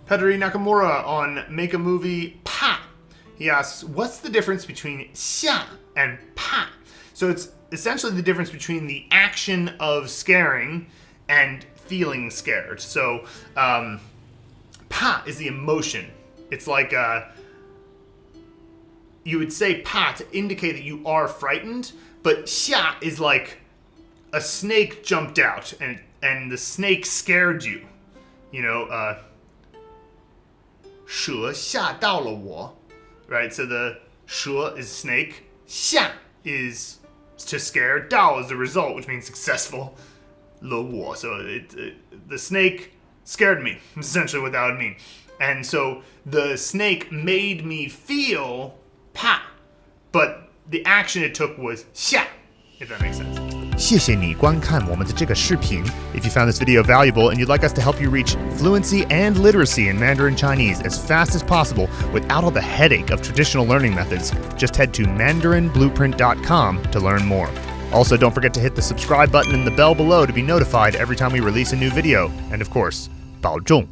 Pedri Nakamura on Make a Movie Pa. He asks, what's the difference between 吓 and 怕? So it's essentially the difference between the action of scaring and feeling scared. So 怕 is the emotion. It's like you would say 怕 to indicate that you are frightened, but 吓 is like a snake jumped out and the snake scared you. You know, 蛇吓到了我. Right? So the 蛇 is snake, 吓 is to scare, 到 is the result, which means successful. 了我. So the snake scared me, essentially what that would mean. And so the snake made me feel 怕, but the action it took was 吓, if that makes sense. 谢谢你观看我们的这个视频. If you found this video valuable and you'd like us to help you reach fluency and literacy in Mandarin Chinese as fast as possible without all the headache of traditional learning methods, just head to mandarinblueprint.com to learn more. Also, don't forget to hit the subscribe button and the bell below to be notified every time we release a new video. And of course, 保重.